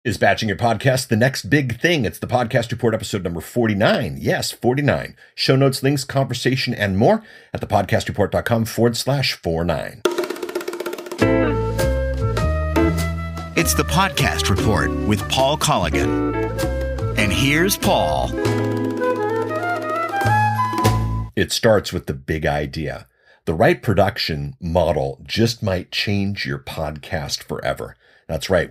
Is batching your podcast the next big thing? It's the Podcast Report episode number 49. Yes, 49. Show notes, links, conversation, and more at thepodcastreport.com/49. It's the Podcast Report with Paul Colligan. And here's Paul. It starts with the big idea. The right production model just might change your podcast forever. That's right.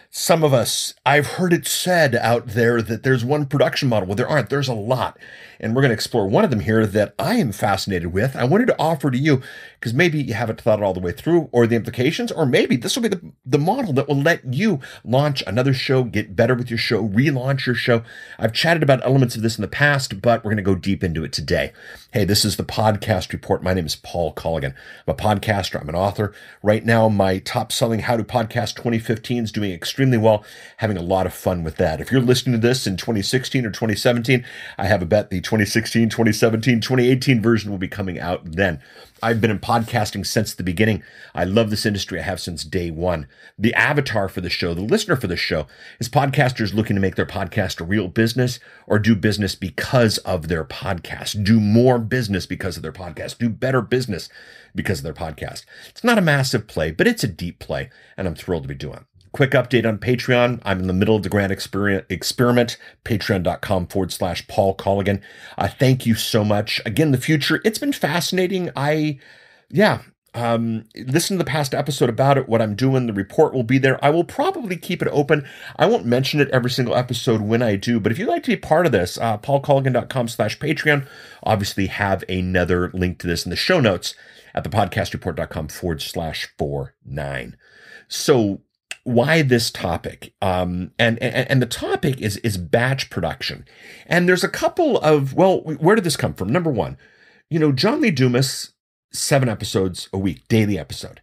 Some of us, I've heard it said out there that there's one production model. Well, there aren't. There's a lot. And we're going to explore one of them here that I am fascinated with. I wanted to offer to you because maybe you haven't thought it all the way through or the implications, or maybe this will be the model that will let you launch another show, get better with your show, relaunch your show. I've chatted about elements of this in the past, but we're going to go deep into it today. Hey, this is the Podcast Report. My name is Paul Colligan. I'm a podcaster. I'm an author. Right now, my top selling How to Podcast 2015 is doing extremely well, having a lot of fun with that. If you're listening to this in 2016 or 2017, I have a bet the 2016, 2017, 2018 version will be coming out then. I've been in podcasting since the beginning. I love this industry. I have since day one. The avatar for the show, the listener for the show, is podcasters looking to make their podcast a real business or do business because of their podcast. Do more business because of their podcast. Do better business because of their podcast. It's not a massive play, but it's a deep play, and I'm thrilled to be doing it. Quick update on Patreon. I'm in the middle of the grand experiment, patreon.com/Paul Colligan. Thank you so much. Again, the future, it's been fascinating. Listen to the past episode about it, what I'm doing. The report will be there. I will probably keep it open. I won't mention it every single episode when I do, but if you'd like to be part of this, paulcolligan.com/Patreon, obviously have another link to this in the show notes at thepodcastreport.com/49. So, why this topic? And the topic is batch production. And there's a couple of, where did this come from? Number one, John Lee Dumas, 7 episodes a week, daily episode.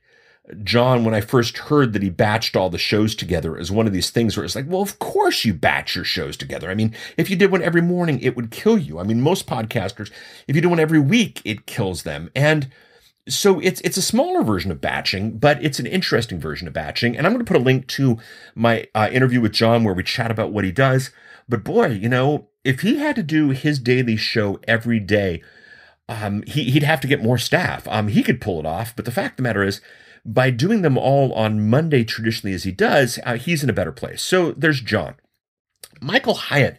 John, when I first heard that he batched all the shows together, is one of these things where it's like, well, of course you batch your shows together. I mean, if you did one every morning, it would kill you. I mean, most podcasters, if you do one every week, it kills them. And so it's a smaller version of batching, but it's an interesting version of batching. And I'm going to put a link to my interview with John where we chat about what he does. But boy, if he had to do his daily show every day, he'd have to get more staff. He could pull it off. But the fact of the matter is, by doing them all on Monday traditionally as he does, he's in a better place. So there's John. Michael Hyatt.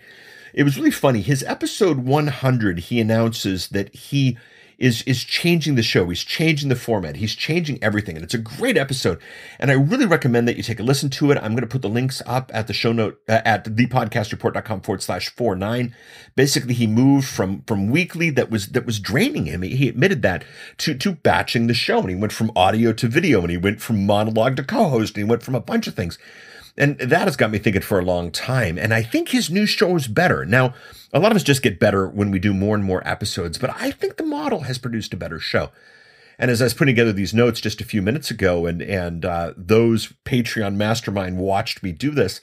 It was really funny. His episode 100, he announces that he is changing the show. He's changing the format. He's changing everything. And it's a great episode. And I really recommend that you take a listen to it. I'm going to put the links up at the show note at thepodcastreport.com/49. Basically, he moved from weekly that was draining him. He admitted that to batching the show. And he went from audio to video, and he went from monologue to co-host, and he went from a bunch of things. And that has got me thinking for a long time. And I think his new show is better. Now, a lot of us just get better when we do more and more episodes, but I think the model has produced a better show. And as I was putting together these notes just a few minutes ago, and those Patreon mastermind watched me do this,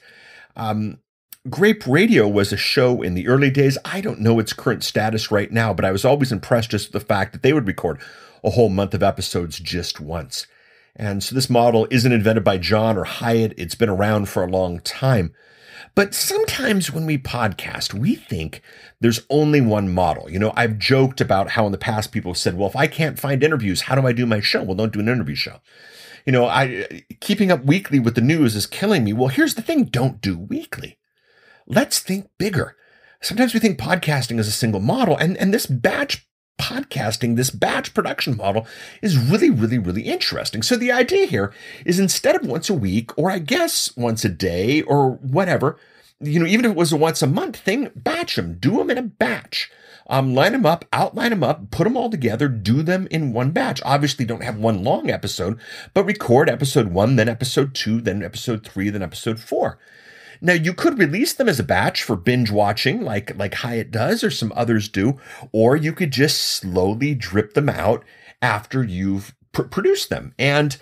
Grape Radio was a show in the early days. I don't know its current status right now, but I was always impressed just with the fact that they would record a whole month of episodes just once. And so this model isn't invented by John or Hyatt. It's been around for a long time. But sometimes when we podcast, we think there's only one model. I've joked about how in the past people have said, well, if I can't find interviews, how do I do my show? Well, don't do an interview show. Keeping up weekly with the news is killing me. Well, here's the thing. Don't do weekly. Let's think bigger. Sometimes we think podcasting is a single model, and this batch podcasting, this batch production model is really, really, really interesting. So the idea here is instead of once a week, or I guess once a day or whatever, even if it was a once a month thing, batch them, do them in a batch. Line them up, outline them up, put them all together, do them in one batch. Obviously don't have one long episode, but record episode 1, then episode 2, then episode 3, then episode 4. Now, you could release them as a batch for binge watching like Hyatt does or some others do, or you could just slowly drip them out after you've produced them. And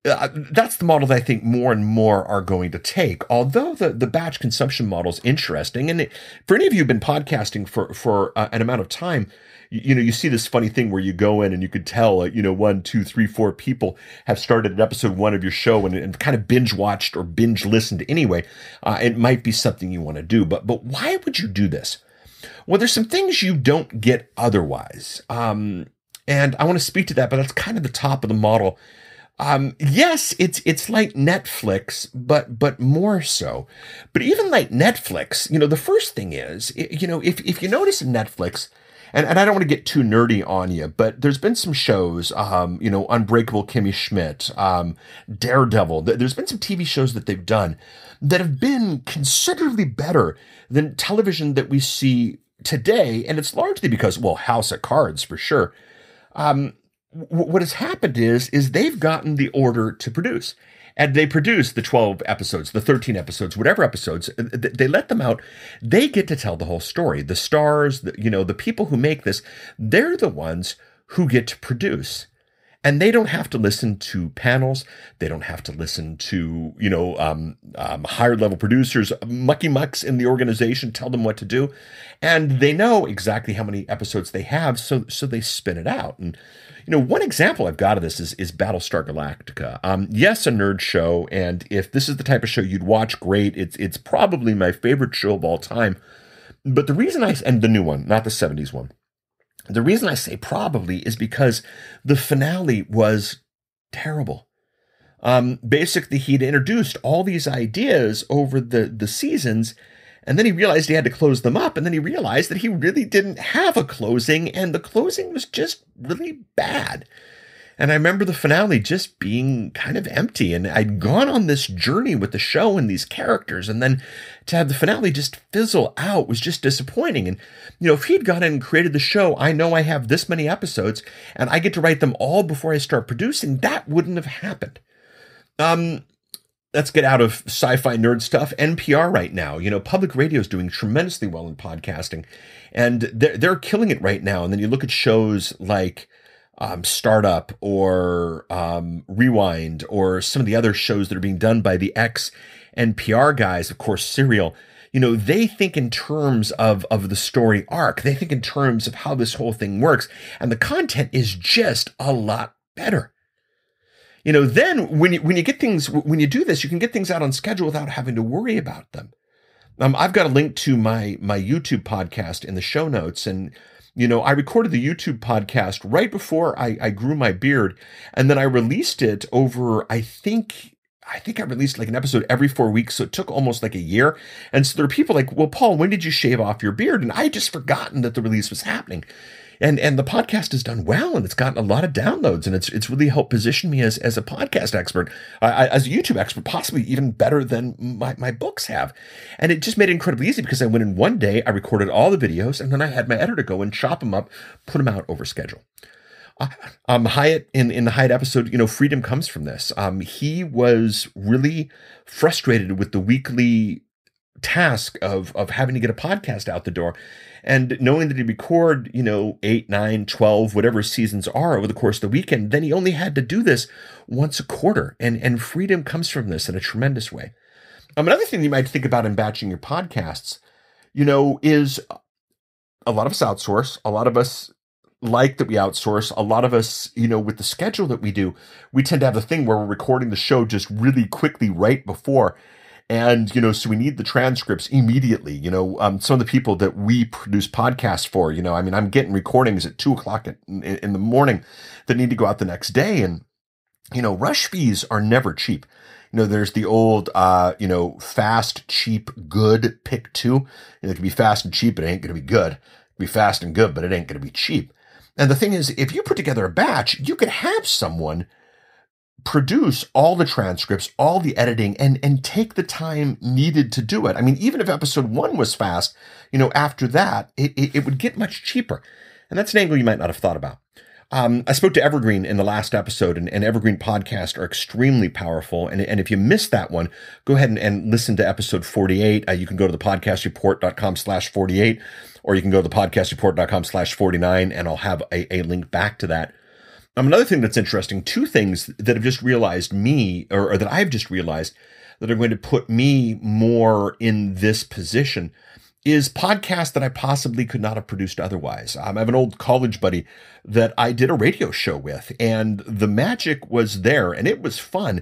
That's the model that I think more and more are going to take. Although the batch consumption model is interesting, and for any of you who've been podcasting for an amount of time, you see this funny thing where you go in and you could tell, 1, 2, 3, 4 people have started at episode 1 of your show and kind of binge watched or binge listened anyway. It might be something you want to do, but why would you do this? Well, there's some things you don't get otherwise. And I want to speak to that, but that's kind of the top of the model. Yes, it's like Netflix, but more so. But even like Netflix, the first thing is, if you notice in Netflix, and I don't want to get too nerdy on you, but there's been some shows, Unbreakable Kimmy Schmidt, Daredevil. There's been some TV shows that they've done that have been considerably better than television that we see today. And it's largely because, House of Cards for sure. What has happened is they've gotten the order to produce. And they produce the 12 episodes, the 13 episodes, whatever episodes, they let them out. They get to tell the whole story. The stars, the people who make this, they're the ones who get to produce. And they don't have to listen to panels. They don't have to listen to, higher level producers, mucky mucks in the organization tell them what to do. And they know exactly how many episodes they have, so they spin it out. And one example I've got of this is Battlestar Galactica. Yes, a nerd show, and if this is the type of show you'd watch, great. It's probably my favorite show of all time. But the reason and the new one, not the 70s one, the reason I say probably is because the finale was terrible. Basically, he'd introduced all these ideas over the seasons, and then he realized he had to close them up. And then he realized that he really didn't have a closing, and the closing was just really bad. And I remember the finale just being kind of empty. And I'd gone on this journey with the show and these characters, and then to have the finale just fizzle out was just disappointing. And, if he'd gone in and created the show, I know I have this many episodes, and I get to write them all before I start producing, that wouldn't have happened. Let's get out of sci-fi nerd stuff. NPR right now, public radio is doing tremendously well in podcasting, and they're killing it right now. And then you look at shows like Startup or Rewind or some of the other shows that are being done by the ex-NPR guys, of course, Serial. They think in terms of the story arc. They think in terms of how this whole thing works, and the content is just a lot better. Then when you get things, when you do this, you can get things out on schedule without having to worry about them. I've got a link to my YouTube podcast in the show notes. And, I recorded the YouTube podcast right before I grew my beard. And then I released it over, I think I released like an episode every 4 weeks. So it took almost like a year. And so there are people like, well, Paul, when did you shave off your beard? And I had just forgotten that the release was happening. And the podcast has done well, and it's gotten a lot of downloads, and it's really helped position me as a podcast expert, as a YouTube expert, possibly even better than my books have. And it just made it incredibly easy because I went in one day, I recorded all the videos, and then I had my editor go and chop them up, put them out over schedule. Hyatt, in the Hyatt episode, freedom comes from this. He was really frustrated with the weekly task of having to get a podcast out the door. And knowing that he'd record, 8, 9, 12, whatever seasons are over the course of the weekend, then he only had to do this once a quarter. And freedom comes from this in a tremendous way. Another thing you might think about in batching your podcasts, is a lot of us outsource. A lot of us like that we outsource. A lot of us, with the schedule that we do, we tend to have the thing where we're recording the show just really quickly right before. And, so we need the transcripts immediately. Some of the people that we produce podcasts for, I'm getting recordings at 2:00 in the morning that need to go out the next day. And, rush fees are never cheap. There's the old, fast, cheap, good, pick two. It can be fast and cheap, but it ain't going to be good. It can be fast and good, but it ain't going to be cheap. And the thing is, if you put together a batch, you could have someone produce all the transcripts, all the editing, and take the time needed to do it. I mean, even if episode 1 was fast, after that, it would get much cheaper. And that's an angle you might not have thought about. I spoke to Evergreen in the last episode, and Evergreen podcasts are extremely powerful. And if you missed that one, go ahead and listen to episode 48. You can go to the podcastreport.com/48, or you can go to the podcastreport.com/49, and I'll have a link back to that. Another thing that's interesting, two things that have just realized or that I've just realized that are going to put me more in this position is podcasts that I possibly could not have produced otherwise. I have an old college buddy that I did a radio show with, and the magic was there, and it was fun.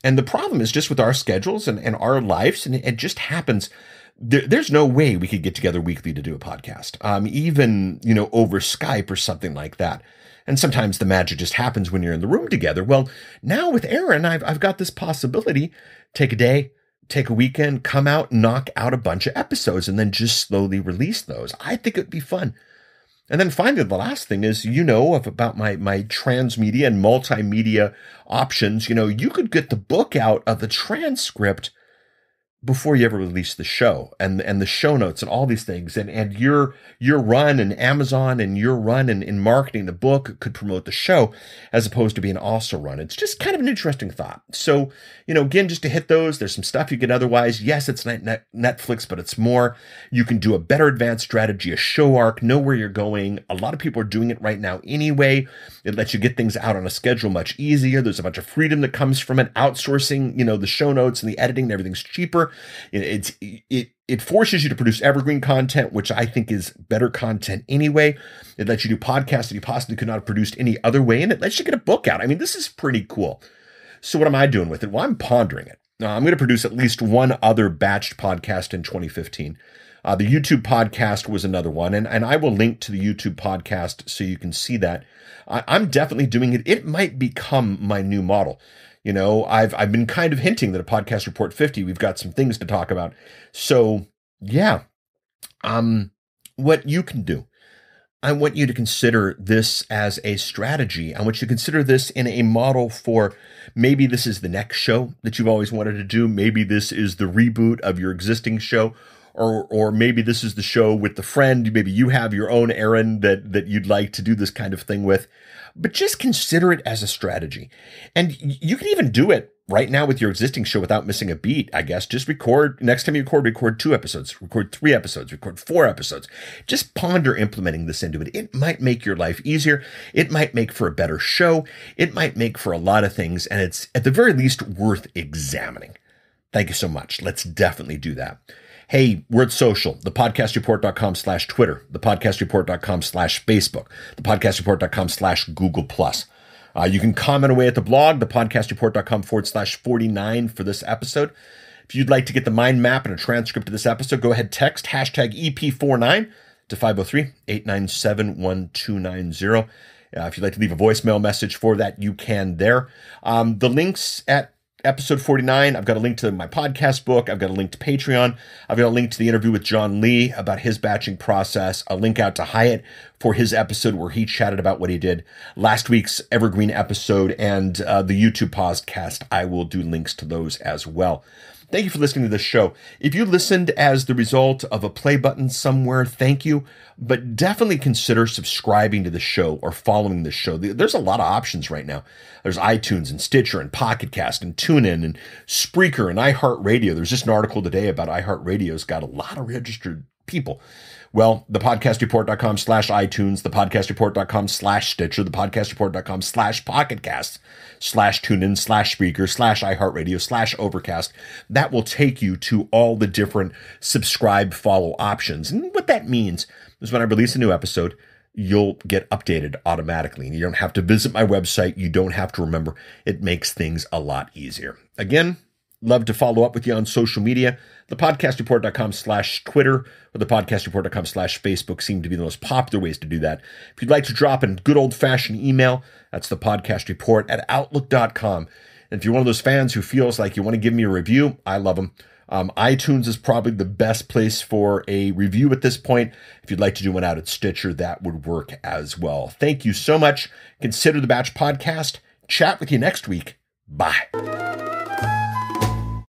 And the problem is just with our schedules and our lives, and it just happens. There's no way we could get together weekly to do a podcast, even, over Skype or something like that. And sometimes the magic just happens when you're in the room together. Well, now with Aaron, I've got this possibility. Take a day, take a weekend, come out, knock out a bunch of episodes, and then just slowly release those. I think it'd be fun. And then finally, the last thing is, about my transmedia and multimedia options. You could get the book out of the transcript before you ever release the show and the show notes and all these things. And your run in Amazon and your run in marketing the book could promote the show as opposed to being also run. It's just kind of an interesting thought. So, again, just to hit those, there's some stuff you get otherwise. Yes, it's Netflix, but it's more. You can do a better advanced strategy, a show arc, know where you're going. A lot of people are doing it right now anyway. It lets you get things out on a schedule much easier. There's a bunch of freedom that comes from it. Outsourcing, the show notes and the editing and everything's cheaper. It forces you to produce evergreen content, which I think is better content anyway. It lets you do podcasts that you possibly could not have produced any other way, and it lets you get a book out. I mean, this is pretty cool. So what am I doing with it? Well, I'm pondering it. I'm going to produce at least one other batched podcast in 2015. The YouTube podcast was another one, and I will link to the YouTube podcast so you can see that. I'm definitely doing it. It might become my new model. I've been kind of hinting that a Podcast Report 50, we've got some things to talk about. So yeah, what you can do, I want you to consider this as a strategy. I want you to consider this in a model for maybe this is the next show that you've always wanted to do. Maybe this is the reboot of your existing show, or maybe this is the show with the friend. Maybe you have your own errand that you'd like to do this kind of thing with. But just consider it as a strategy. And you can even do it right now with your existing show without missing a beat, I guess. Just record, next time you record 2 episodes, record 3 episodes, record 4 episodes. Just ponder implementing this into it. It might make your life easier. It might make for a better show. It might make for a lot of things. And it's at the very least worth examining. Thank you so much. Let's definitely do that. Hey, we're at social, thepodcastreport.com/Twitter, thepodcastreport.com/Facebook, thepodcastreport.com/Google+. You can comment away at the blog, thepodcastreport.com/49 for this episode. If you'd like to get the mind map and a transcript of this episode, go ahead, text hashtag EP49 to 503-897-1290. If you'd like to leave a voicemail message for that, you can there. The links at episode 49, I've got a link to my podcast book. I've got a link to Patreon. I've got a link to the interview with John Lee about his batching process. A link out to Hyatt for his episode where he chatted about what he did. Last week's Evergreen episode and the YouTube podcast, I will do links to those as well. Thank you for listening to this show. If you listened as the result of a play button somewhere, thank you. But definitely consider subscribing to the show or following the show. There's a lot of options right now. There's iTunes and Stitcher and Pocket Cast and TuneIn and Spreaker and iHeartRadio. There's just an article today about iHeartRadio's got a lot of registered people. Well, thepodcastreport.com/iTunes, thepodcastreport.com/Stitcher, thepodcastreport.com/PocketCast, /TuneIn, /Spreaker, /iHeartRadio, /Overcast. That will take you to all the different subscribe, follow options. And what that means is when I release a new episode, you'll get updated automatically. And you don't have to visit my website. You don't have to remember. It makes things a lot easier. Again, love to follow up with you on social media. Thepodcastreport.com/Twitter or thepodcastreport.com/Facebook seem to be the most popular ways to do that. If you'd like to drop in good old-fashioned email, that's thepodcastreport@outlook.com. And if you're one of those fans who feels like you want to give me a review, I love them. iTunes is probably the best place for a review at this point. If you'd like to do one out at Stitcher, that would work as well. Thank you so much. Consider the Batch Podcast. Chat with you next week. Bye.